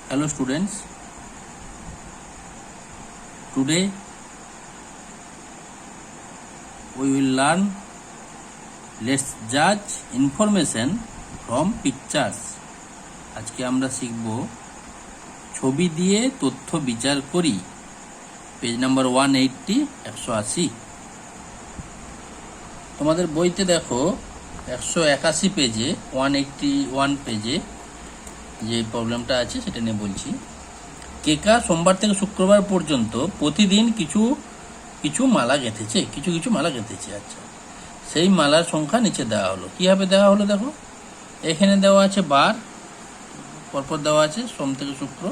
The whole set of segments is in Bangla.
Hello students, today we will learn let's judge information from pictures. আজকে আমরা শিখব ছবি দিয়ে তথ্য বিচার করি। Page number 180 180। তোমাদের বইতে দেখো 181 পেজে 181 পেজে যে প্রবলেমটা আছে সেটা নিয়ে বলছি। কেকা সোমবার থেকে শুক্রবার পর্যন্ত প্রতিদিন কিছু কিছু মালা গেঁথেছে, কিছু মালা গেঁথেছে। আচ্ছা, সেই মালার সংখ্যা নিচে দেওয়া হলো। কীভাবে দেওয়া হলো দেখো, এখানে দেওয়া আছে বার, পরপর দেওয়া আছে সোম থেকে শুক্র।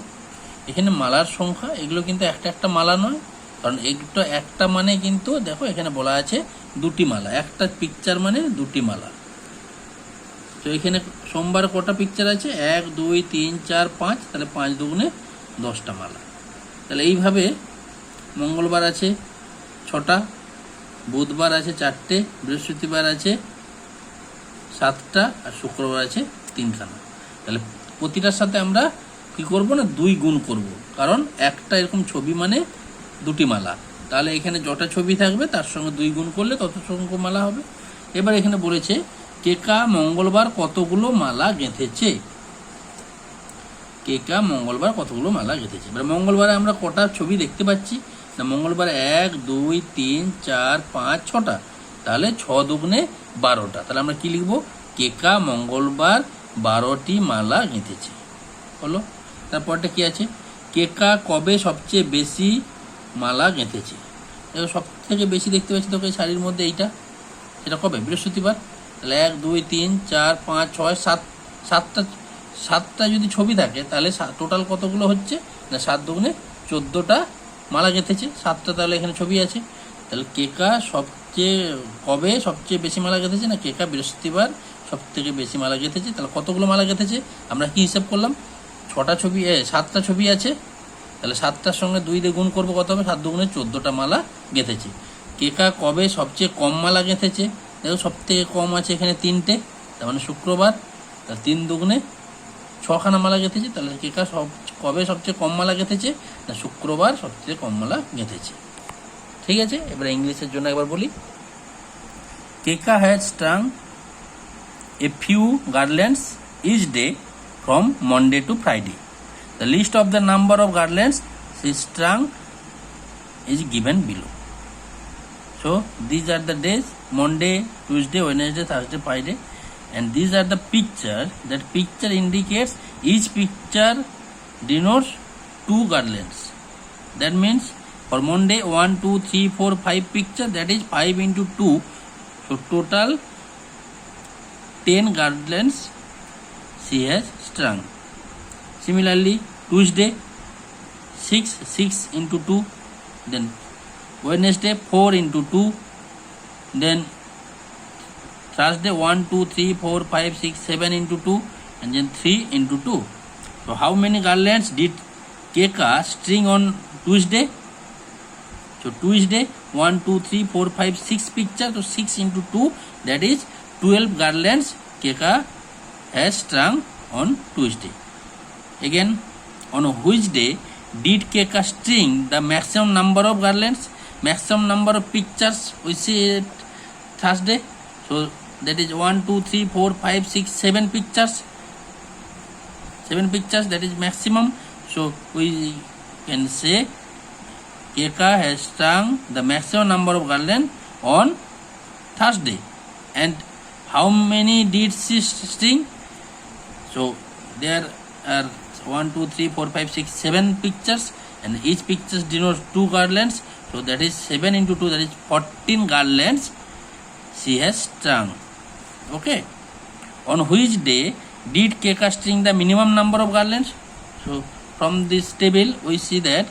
এখানে মালার সংখ্যা, এগুলো কিন্তু একটা একটা মালা নয়, কারণ এগুলো একটা মানে কিন্তু দেখো এখানে বলা আছে দুটি মালা, একটা পিকচার মানে দুটি মালা। তো এখানে সোমবার কটা পিকচার আছে, 1 2 3 4 5, তাহলে 5 দুগুণে 10টা মালা। তাহলে এইভাবে মঙ্গলবার আছে 6টা, বুধবার আছে 4টে, বৃহস্পতিবার আছে 7টা, আর শুক্রবার আছে 3খানা। তাহলে প্রতিটার সাথে আমরা কি করব না, 2 গুণ করব, কারণ একটা এরকম ছবি মানে দুটি মালা। তাহলে এখানে যটা ছবি থাকবে তার সঙ্গে 2 গুণ করলে তত সংখ্যক মালা হবে। এবার এখানে বলেছে কেকা মঙ্গলবার কতগুলো মালা গেঁথেছে। কেকা মঙ্গলবার কতগুলো মালা গেঁথেছে। এবার মঙ্গলবারে আমরা কটা ছবি দেখতে পাচ্ছি না, মঙ্গলবার 1 2 3 4 5 6টা, তাহলে 6 দুগুণে 12টা। তাহলে আমরা কি লিখবো, কেকা মঙ্গলবার 12টি মালা গেঁথেছে। হলো, তারপরটা কি আছে, কেকা কবে সবচেয়ে বেশি মালা গেঁথেছে। সব থেকে বেশি দেখতে পাচ্ছি তোকে শাড়ির মধ্যে এইটা, এটা কবে, বৃহস্পতিবার। তাহলে 1 2 3 4 5 6 7, 7টা যদি ছবি থাকে তাহলে টোটাল কতগুলো হচ্ছে না, 7 দুগুণে 14টা মালা গেঁথেছে। 7টা তাহলে এখানে ছবি আছে। তাহলে কেকা কবে সবচেয়ে বেশি মালা গেঁথেছে না, কেকা বৃহস্পতিবার সব থেকে বেশি মালা গেঁথেছে। তাহলে কতগুলো মালা গেঁথেছে আমরা কি হিসাব করলাম, 7টা ছবি আছে, তাহলে 7টার সঙ্গে 2 দিয়ে গুণ করবো, কত হবে, 7 দুগুণে 14টা মালা গেঁথেছে। কেকা কবে সবচেয়ে কম মালা গেঁথেছে, দেখো সব থেকে কম আছে এখানে 3টে, তার মানে শুক্রবার। তাহলে 3 দুগুণে 6খানা মালা গেঁথেছে। তাহলে কেকা কবে সবচেয়ে কম মালা গেঁথেছে না, শুক্রবার সবচেয়ে কম মালা গেঁথেছে। ঠিক আছে, এবার ইংলিশের জন্য একবার বলি। Keka has strung a few garlands each day from Monday to Friday. The list of the number of garlands she strung is given below. So these are the days: Monday, Tuesday, Wednesday, Thursday, Friday, and these are the picture. That picture indicates each picture denotes 2 garlands. That means for Monday 1 2 3 4 5 picture, that is 5 into 2, so total 10 garlands she has strung. Similarly, Tuesday 6 into 2, then Wednesday 4 into 2, then Thursday 1 2 3 4 5 6 7 into 2, and then 3 into 2. So how many garlands did Keka string on Tuesday? So Tuesday 1 2 3 4 5 6 picture, so 6 into 2, that is 12 garlands Keka has strung on Tuesday. Again, on which day did Keka string the maximum number of garlands, maximum number of pictures we see it Thursday, so that is 1 2 3 4 5 6 7 pictures, 7 pictures, that is maximum. So we can say Keka has strung the maximum number of garland on Thursday. And how many did she string? So there are 1 2 3 4 5 6 7 pictures, and each picture denotes 2 garlands, so that is 7 into 2, that is 14 garlands she has strung. Okay, on which day did Keka string the minimum number of garlands? So from this table we see that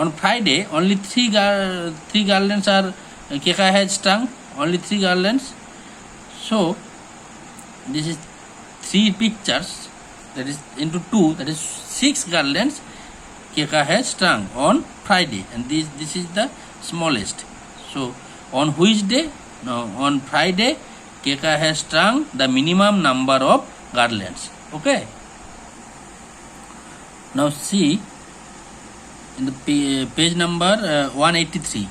on Friday only 3 garlands are Keka has strung, only 3 garlands. So this is 3 pictures, that is into 2, that is 6 garlands Keka has strung on Friday, and this is the smallest. So on which day? No, on Friday Keka has strung the minimum number of garlands. Okay. Now see in the page number 183.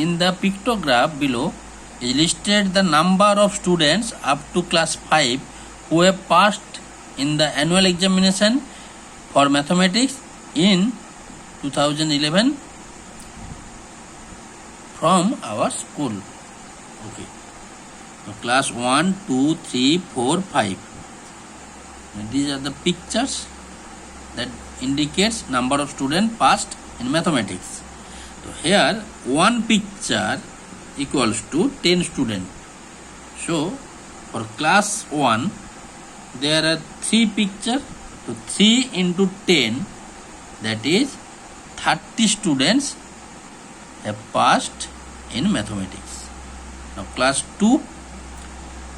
In the pictograph below is listed the number of students up to class 5 who have passed in the annual examination for mathematics in 2011 from our school. Okay. Now class 1, 2, 3, 4, 5. Now these are the pictures that indicates number of students passed in mathematics. So here one picture equals to 10 students. So for class 1 there are 3 pictures. So 3 into 10, that is 30 students have passed in mathematics. Now class 2,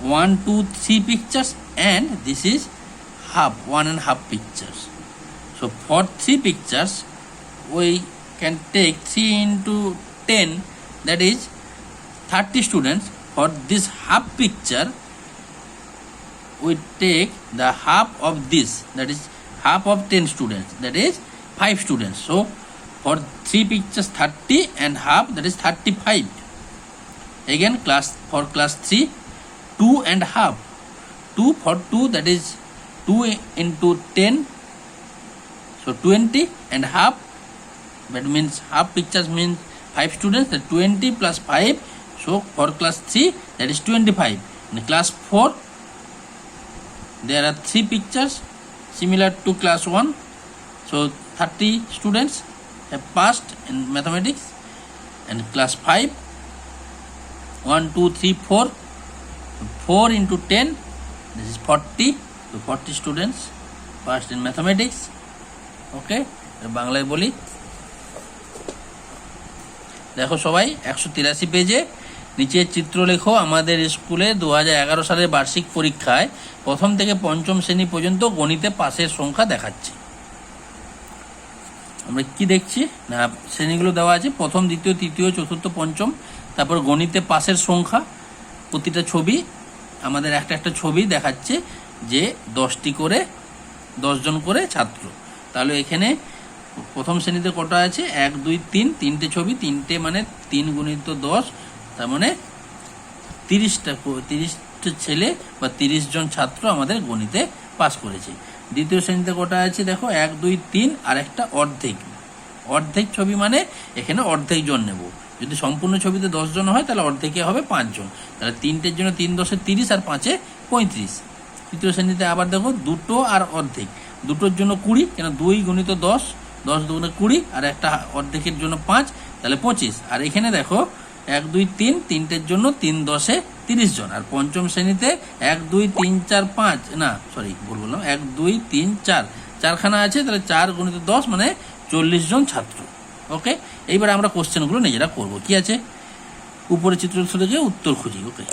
1, 2, 3 pictures, and this is half, 1.5 pictures. So for 3 pictures we can take 3 into 10, that is 30 students. For this half picture we take the half of this, that is half of 10 students, that is 5 students. So for 3 pictures 30 and half, that is 35. Again for class 3, 2 and half, 2 for 2, that is 2 into 10, so 20 and half, that means half pictures means 5 students, that 20 plus 5, so for class 3 that is 25. In class 4 there are 3 pictures similar to class 1, so 30 students have passed in mathematics. And class 5, 1, 2, 3, 4, 4 into 10, this is 40, so 40 students passed in mathematics. Okay, বাংলায় বলি, দেখো সবাই 183 পেজে নিচে চিত্র লেখো আমাদের স্কুলে 2011 সালের বার্ষিক পরীক্ষায় প্রথম থেকে পঞ্চম শ্রেণী পর্যন্ত গণিতে পাসের সংখ্যা দেখাচ্ছে। আমরা কি দেখছি না, শ্রেণীগুলো দেওয়া আছে, প্রথম, দ্বিতীয়, তৃতীয়, চতুর্থ, পঞ্চম, তারপর গণিতে পাসের সংখ্যা, প্রতিটা ছবি আমাদের একটা ছবি দেখাচ্ছে যে 10টি করে 10 জন করে ছাত্র। তাহলে এখানে প্রথম শ্রেণীতে কটা আছে, 1, 2, 3, 3টে ছবি, 3টে মানে 3 গুণিত 10, তার মানে 30টা ছেলে বা 30 জন ছাত্র আমাদের গণিতে পাস করেছে। দ্বিতীয় শ্রেণীতে কটা আছে দেখো, 1, 2, 3 আর একটা অর্ধেক ছবি, মানে এখানে অর্ধেক জন নেব। যদি সম্পূর্ণ ছবিতে 10 জন হয় তাহলে অর্ধেকে হবে 5 জন, তাহলে 3টের জন্য 3 10 30 আর 5 35। তৃতীয় শ্রেণীতে আবার দেখো 2টো আর অর্ধেক, 2টোর জন্য 20, কেন 2 গুণিত 10, 10 দুগুণে 20 আর একটা অর্ধেকের জন্য 5, তাহলে 25। আর এখানে দেখো 1, 2, 3, 3টের জন্য 3 10 30 জন। আর পঞ্চম শ্রেণীতে 1, 2, 3, 4, 5, না সরি ভুল বললাম, 1, 2, 3, 4, 4খানা আছে, তাহলে 4 গুণিত 10 মানে 40 জন ছাত্র। ওকে, এইবার আমরা কোশ্চেনগুলো নিজেরা করব। কি আছে, উপরে চিত্র থেকে উত্তর খুঁজি। ওকে,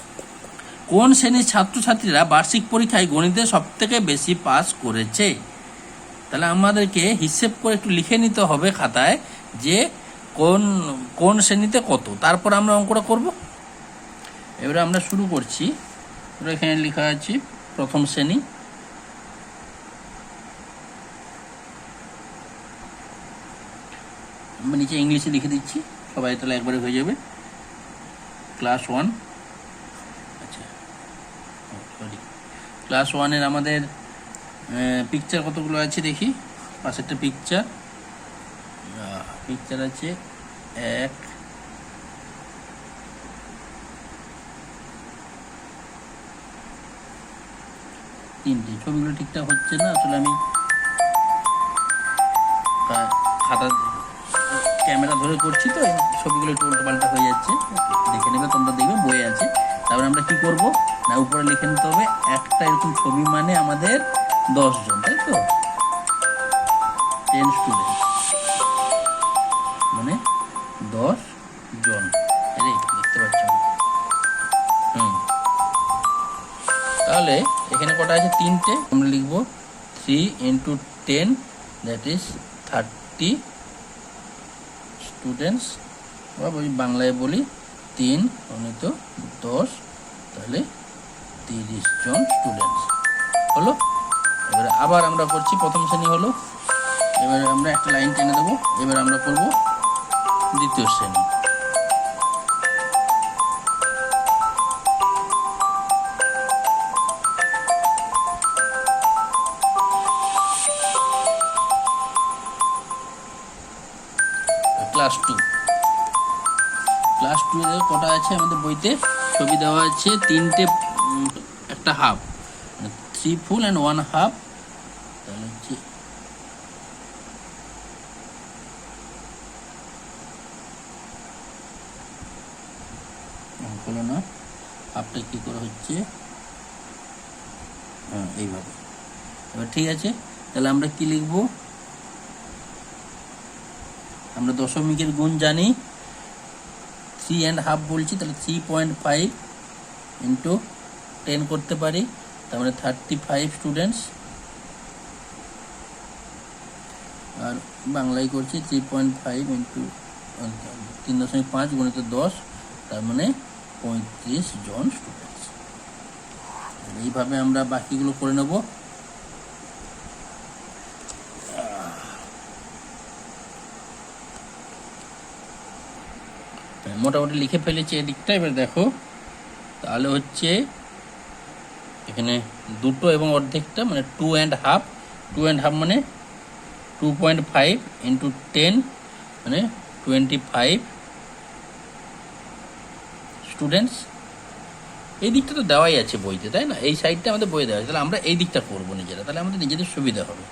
কোন শ্রেণীর ছাত্রছাত্রীরা বার্ষিক পরীক্ষায় গণিতে সবথেকে বেশি পাস করেছে? তাহলে আমাদেরকে হিসেব করে একটু লিখে নিতে হবে খাতায় যে কোন শ্রেণীতে কত, তারপর আমরা অঙ্কটা করব। এবারে আমরা শুরু করছি। এখানে লেখা আছে প্রথম শ্রেণী, আমি নিচে ইংলিশে লিখে দিচ্ছি, সবাই তাহলে একবারে হয়ে যাবে। ক্লাস 1, আচ্ছা সরি, ক্লাস 1-এর আমাদের পিকচার কতগুলো আছে দেখি। পাশেরটা পিকচার আছে 1, 3টে। ছবিগুলো ঠিকঠাক হচ্ছে না, আসলে আমি খাতা ক্যামেরা ধরে করছি তো ছবিগুলো একটু উল্টোপাল্টা হয়ে যাচ্ছে, দেখে নেবে, তোমরা দেখবে বইয়ে আছে। তারপরে আমরা কি করব না, উপরে লিখে নিতে হবে একটা এরকম ছবি মানে আমাদের 10 জন, তাই তো, 10 স্টুডেন্ট মানে 10 জন। দেখতে পাচ্ছ? তাহলে এখানে কটা আছে, 3টে। আমরা লিখব 3 into 10, দ্যাট ইজ 30 স্টুডেন্টস, বা বাংলায় বলি 3 গুণিত 10, তাহলে 30 জন স্টুডেন্টস হলো। এবারে আবার আমরা করছি, প্রথম শ্রেণী হলো, এবারে আমরা একটা লাইন টেনে দেবো। এবার আমরা করব দ্বিতীয় শ্রেণী। ক্লাস 2, ক্লাস 2 এর কটা আছে আমাদের বইতে? ছবি দেওয়া আছে তিনটে, একটা হাফ, 3 ফুল অ্যান্ড 1 হাফ। তাহলে হচ্ছে হলো না, হাফটা কি করে হচ্ছে, হ্যাঁ এইভাবে। এবার ঠিক আছে, তাহলে আমরা কি লিখব? আমরা দশমিকের গুণ জানি, 3.5 বলছি, তাহলে 3.5 ইন্টু 10 করতে পারি, তার মানে 35 স্টুডেন্টস। আর বাংলায় করছি 3.5 ইন্টু 3.5 গুণিত 10, তার মানে 35 জন স্টুডেন্টস। এইভাবে আমরা বাকিগুলো করে নেব। মোটামুটি লিখে ফেলেছি এদিকটা। এবার দেখো, তাহলে হচ্ছে এখানে দুটো এবং অর্ধেকটা, মানে 2.5, 2.5 মানে 2.5 ইন্টু 10 মানে 25 স্টুডেন্টস। এই দিকটা তো দেওয়াই আছে বইতে, তাই না? এই সাইডটা আমাদের বইয়ে দেওয়া আছে, তাহলে আমরা এই দিকটা করবো নিজেরা, তাহলে আমাদের নিজেদের সুবিধা হবে।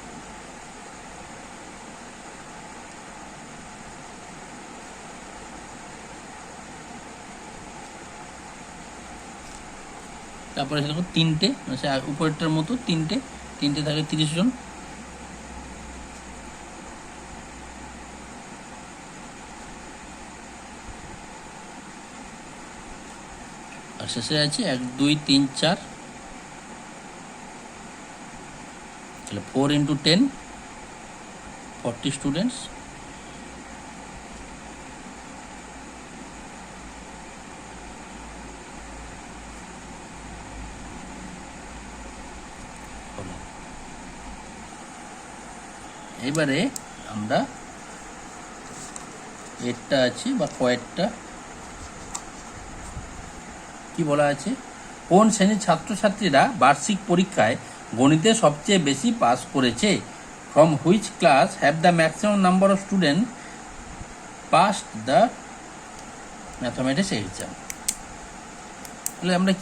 তারপরে দেখো তিনটে, মানে উপরেরটার মতো তিনটে, তিনটে থাকে 30 জন। আর শেষে আছে 1 2 3 4, তাহলে 4 ইন্টু 10 40 স্টুডেন্টস। এবারে আমরা এরটা আছে বা কয়েকটা কি বলা আছে, কোন শ্রেণীর ছাত্রছাত্রীরা বার্ষিক পরীক্ষায় গণিতে সবচেয়ে বেশি পাস করেছে? From which class have the maximum number of student passed the mathematics exam. তাহলে আমরা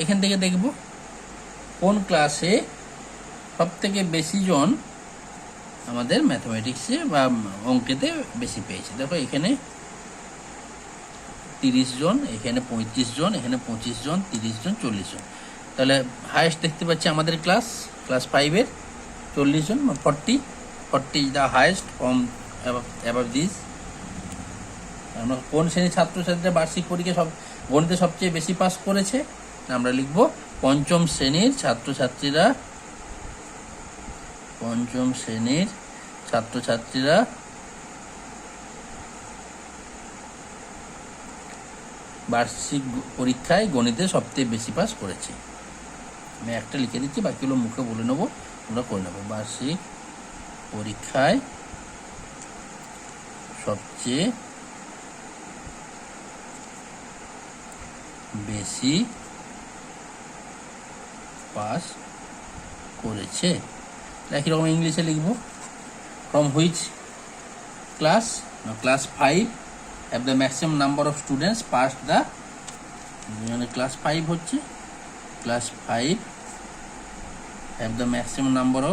এখান থেকে দেখব কোন ক্লাসে সব থেকে বেশি জন আমাদের ম্যাথমেটিক্সে বা অঙ্কেতে বেশি পেয়েছে। দেখো এখানে 30 জন, এখানে 35 জন, এখানে 25 জন, 30 জন, 40 জন। তাহলে হায়েস্ট দেখতে পাচ্ছি আমাদের ক্লাস 5-এর 40 জন, 40 is the highest from above this. আমরা কোন শ্রেণীর ছাত্রছাত্রীরা বার্ষিক পরীক্ষা গণিতে সবচেয়ে বেশি পাস করেছে? আমরা লিখব পঞ্চম শ্রেণীর ছাত্রছাত্রীরা, পঞ্চম শ্রেণীর ছাত্রছাত্রীরা বার্ষিক পরীক্ষায় গণিতে সবচেয়ে বেশি পাস করেছে। আমি একটা লিখে দিচ্ছি, বাকিগুলো মুখে বলে নেবো, তোমরা করে নেবো। বার্ষিক পরীক্ষায় সবচেয়ে বেশি পাস করেছে। একই রকম ইংলিশে লিখব, from which class, class 5 have the maximum number of students passed the, class 5 হচ্ছে, class 5 have the maximum number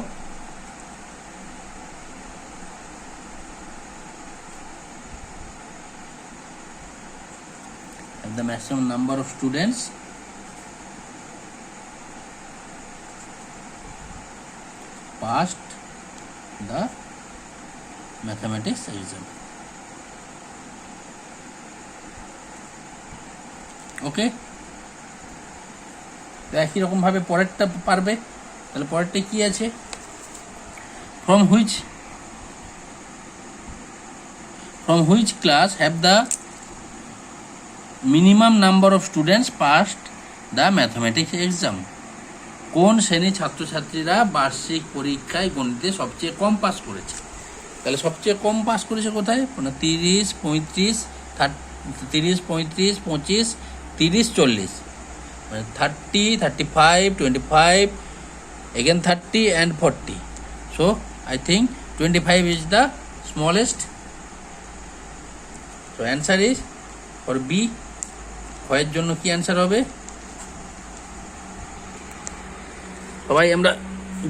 of students passed the mathematics exam. ওকে, একই রকম ভাবে পরেরটা পারবে। তাহলে পরেরটা কি আছে? From which class have the minimum number of students passed the mathematics exam. কোন শ্রেণীর ছাত্রছাত্রীরা বার্ষিক পরীক্ষায় গণিতে সবচেয়ে কম পাস করেছে? তাহলে সবচেয়ে কম পাস করেছে কোথায়? 30, 35, 30, 35, 25, 30, 40, মানে 30, 35, 25, again 30 and 40. So I think 25 is the smallest. So answer is for B. ক্ষয়ের জন্য কি অ্যান্সার হবে? সবাই আমরা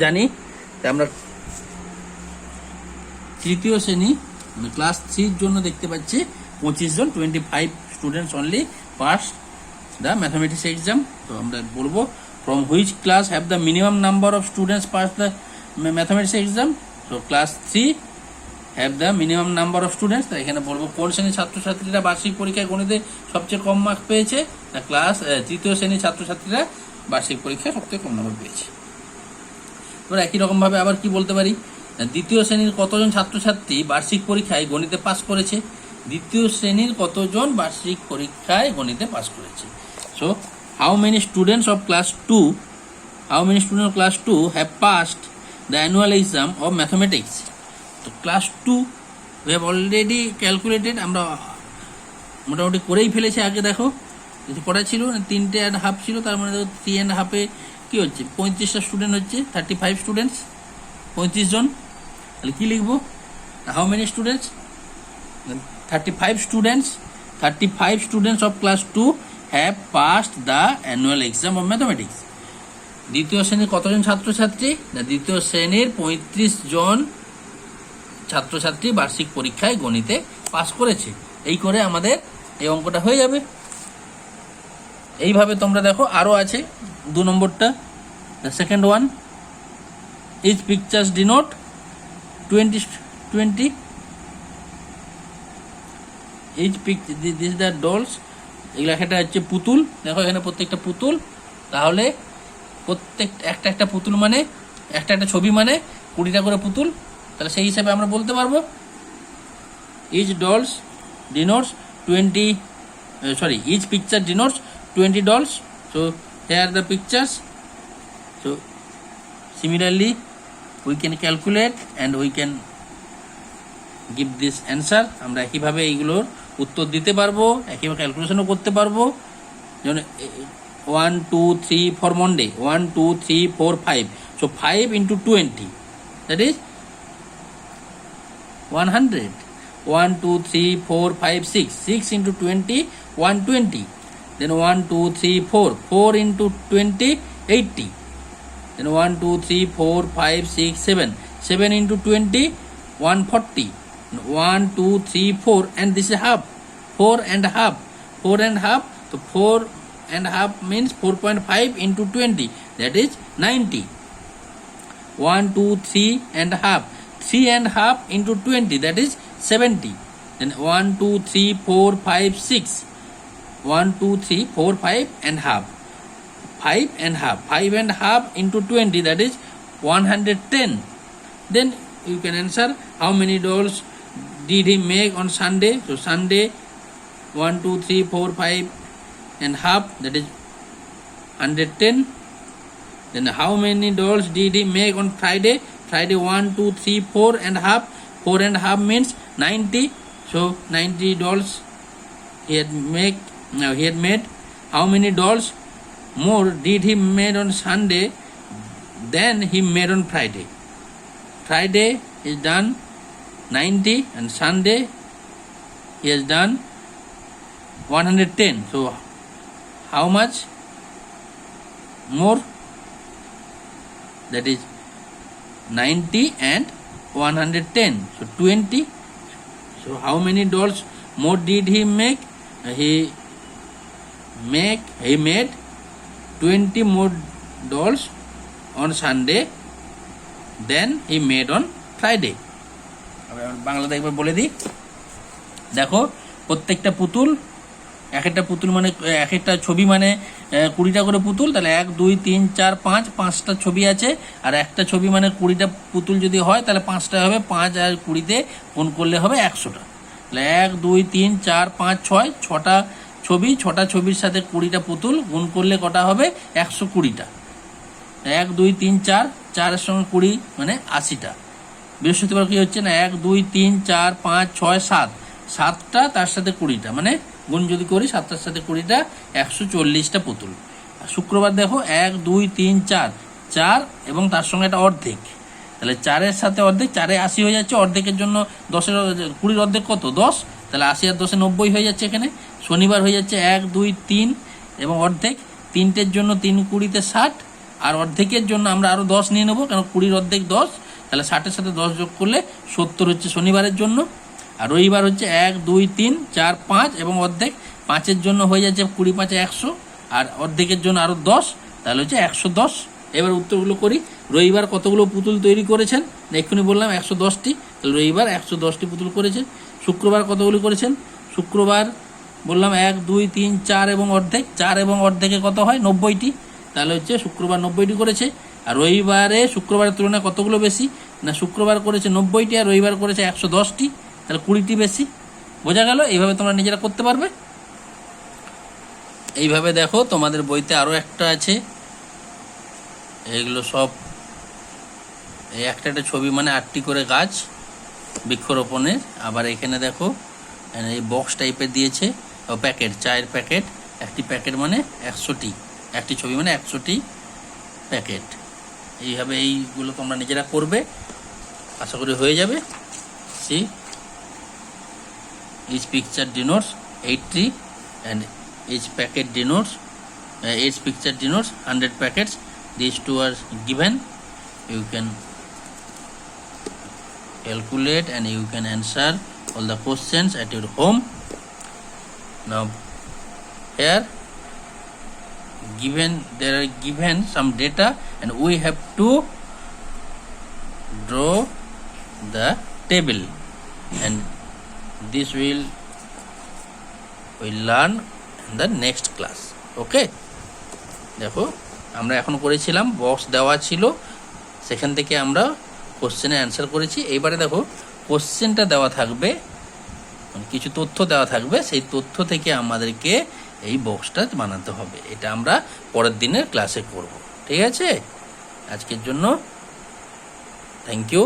জানি আমরা তৃতীয় শ্রেণী ক্লাস 3 জন্য দেখতে পাচ্ছি 25 জন, 25 students only pass the mathematics exam. তো আমরা বলবো from which class have the minimum number of students pass the mathematics exam? তো class 3 have the minimum number of students. তাই এখানে বলবো কোন শ্রেণীর ছাত্রছাত্রীরা বার্ষিক পরীক্ষায় গণিতে সবচেয়ে কম মার্ক পেয়েছে? ক্লাস তৃতীয় শ্রেণীর ছাত্রছাত্রীরা বার্ষিক পরীক্ষায় সবচেয়ে কম নম্বর পেয়েছে। এবার একই রকমভাবে আবার কি বলতে পারি, দ্বিতীয় শ্রেণীর কতজন ছাত্রছাত্রী বার্ষিক পরীক্ষায় গণিতে পাস করেছে? দ্বিতীয় শ্রেণীর কতজন বার্ষিক পরীক্ষায় গণিতে পাস করেছে? So how many students of class 2 have passed the annual exam of mathematics? তো class 2 we have already calculated, আমরা মোটামুটি করেই ফেলেছি। আগে দেখো করা ছিল 3.5 ছিল, তার মানে দেখো 3.5-এ কি হচ্ছে 35টা স্টুডেন্ট হচ্ছে, 35 স্টুডেন্টস, 35 জন। তাহলে কি লিখবো? How many students? 35 students of class 2 have passed the annual exam of mathematics. দ্বিতীয় শ্রেণীর কতজন ছাত্রছাত্রী? দ্বিতীয় শ্রেণীর 35 জন ছাত্রছাত্রী বার্ষিক পরীক্ষায় গণিতে পাস করেছে। এই করে আমাদের এই অঙ্কটা হয়ে যাবে। এইভাবে তোমরা দেখো আরও আছে 2 নম্বরটা, the second one, each pictures denote 20, each this the dolls. এগুলো একটা হচ্ছে পুতুল, দেখো এখানে প্রত্যেকটা পুতুল, তাহলে একটা পুতুল মানে একটা ছবি মানে 20টা করে পুতুল, তাহলে সেই হিসাবে আমরা বলতে পারবো each dolls denotes 20, each picture denotes 20 dolls. So here are the pictures. So similarly we can calculate and we can give this answer. আমরা একইভাবে এইগুলোর উত্তর দিতে পারবো, একইভাবে ক্যালকুলেশনও করতে পারবো। যেমন 1, 2, 3 for Monday, 1, 2, 3, 4, 5. So 5 into 20, that is 100. 1, 2, 3, 4, 5, 6. 6 into 20, 120. Then 1, 2, 3, 4. 4 into 20, 80. Then 1, 2, 3, 4, 5, 6, 7. 7 into 20, 140. 1, 2, 3, 4. And this is half. 4 and half. 4 and half. So 4 and half means 4.5 into 20. That is 90. 1, 2, 3 and half. 3 and half into 20. That is 70. Then 1, 2, 3, 4, 5, 6. 1, 2, 3, 4, 5 and half. 5 and half. 5 and half into 20, that is 110. Then you can answer how many dolls did he make on Sunday. So Sunday 1, 2, 3, 4, 5 and half, that is 110. Then how many dolls did he make on Friday? Friday 1, 2, 3, 4 and half. 4 and half means 90. So 90 dolls he had made. How many dolls more did he made on Sunday than he made on Friday? Friday is done 90 and Sunday he has done 110. So how much more? That is 90 and 110. So 20. So how many dolls more did he make? He made 20 more dolls on Sunday than he made on Friday. বাংলাতে একবার বলে দিই, দেখো প্রত্যেকটা পুতুল, এক একটা পুতুল মানে এক একটা ছবি মানে 20টা করে পুতুল, তাহলে 1, 2, 3, 4, 5, 5টা ছবি আছে। আর একটা ছবি মানে 20টা পুতুল যদি হয় তাহলে 5টা হবে, 5 আর 20তে গুণ করলে হবে 100টা। তাহলে 1, 2, 3, 4, 5, 6, 6টা ছবি, 6টা ছবির সাথে 20টা পুতুল গুণ করলে কটা হবে? 120টা। 1 2 3 4, 4-এর সঙ্গে 20 মানে 80টা। বৃহস্পতিবার কি হচ্ছে না 1 2 3 4 5 6 7, 7টা তার সাথে 20টা মানে গুণ যদি করি 7টার সাথে 20টা 140টা পুতুল। আর শুক্রবার দেখো 1 2 3 4, 4 এবং তার সঙ্গে একটা অর্ধেক, তাহলে 4-এর সাথে অর্ধেক, 4-এ 80 হয়ে যাচ্ছে, অর্ধেকের জন্য 10-এর 20-র অর্ধেক কত 10, তাহলে 80 আর 10-এ 90 হয়ে যাচ্ছে এখানে। শনিবার হয়ে যাচ্ছে 1 2 3 এবং অর্ধেক, 3টের জন্য 3 20-তে 60, আর অর্ধেকের জন্য আমরা আরও 10 নিয়ে নেবো, কারণ 20-র অর্ধেক 10, তাহলে 60-এর সাথে 10 যোগ করলে 70 হচ্ছে শনিবারের জন্য। আর রবিবার হচ্ছে 1 2 3 4 5 এবং অর্ধেক, 5-এর জন্য হয়ে যাচ্ছে 20 5 100, আর অর্ধেকের জন্য আরও 10, তাহলে হচ্ছে 110। এবার উত্তরগুলো করি। রবিবার কতগুলো পুতুল তৈরি করেছেন, এক্ষুনি বললাম 110টি, তাহলে রবিবার 110টি পুতুল করেছেন। শুক্রবার কতগুলো করেছেন, শুক্রবার বললাম 1 2 3 4 এবং অর্ধেক, 4 এবং অর্ধেকে কত হয় 90টি, তাহলে হচ্ছে শুক্রবার 90টি করেছে। আর রবিবারে শুক্রবারের তুলনায় কতগুলো বেশি না, শুক্রবার করেছে 90টি আর রবিবার করেছে 110টি, তাহলে 20টি বেশি। বোঝা গেল? এইভাবে তোমরা নিজেরা করতে পারবে। এইভাবে দেখো তোমাদের বইতে আরও একটা আছে, এগুলো সব এই একটা ছবি মানে 8টি করে গাছ বৃক্ষরোপণের। আবার এখানে দেখো এই বক্স টাইপের দিয়েছে, প্যাকেট, চায়ের প্যাকেট, একটি প্যাকেট মানে 100টি, একটি ছবি মানে 100টি প্যাকেট। এইভাবে এইগুলো তোমরা নিজেরা করবে, আশা করি হয়ে যাবে। See each picture denotes 80 and each packet denotes each picture denotes 100 packets. These two are given, you can calculate and you can answer all the questions at your home. Now here there are given some data and we have to draw the table, and this will learn in the next class. Okay, দেখো আমরা এখন করেছিলাম, বক্স দেওয়া ছিল, সেখান থেকে আমরা কোশ্চেনের অ্যান্সার করেছি। এইবারে দেখো কোশ্চেনটা দেওয়া থাকবে, কিছু তথ্য দেওয়া থাকবে, সেই তথ্য থেকে আমাদেরকে এই বক্সটা বানাতে হবে। এটা আমরা পরের দিনের ক্লাসে করব। ঠিক আছে, আজকের জন্য থ্যাংক ইউ।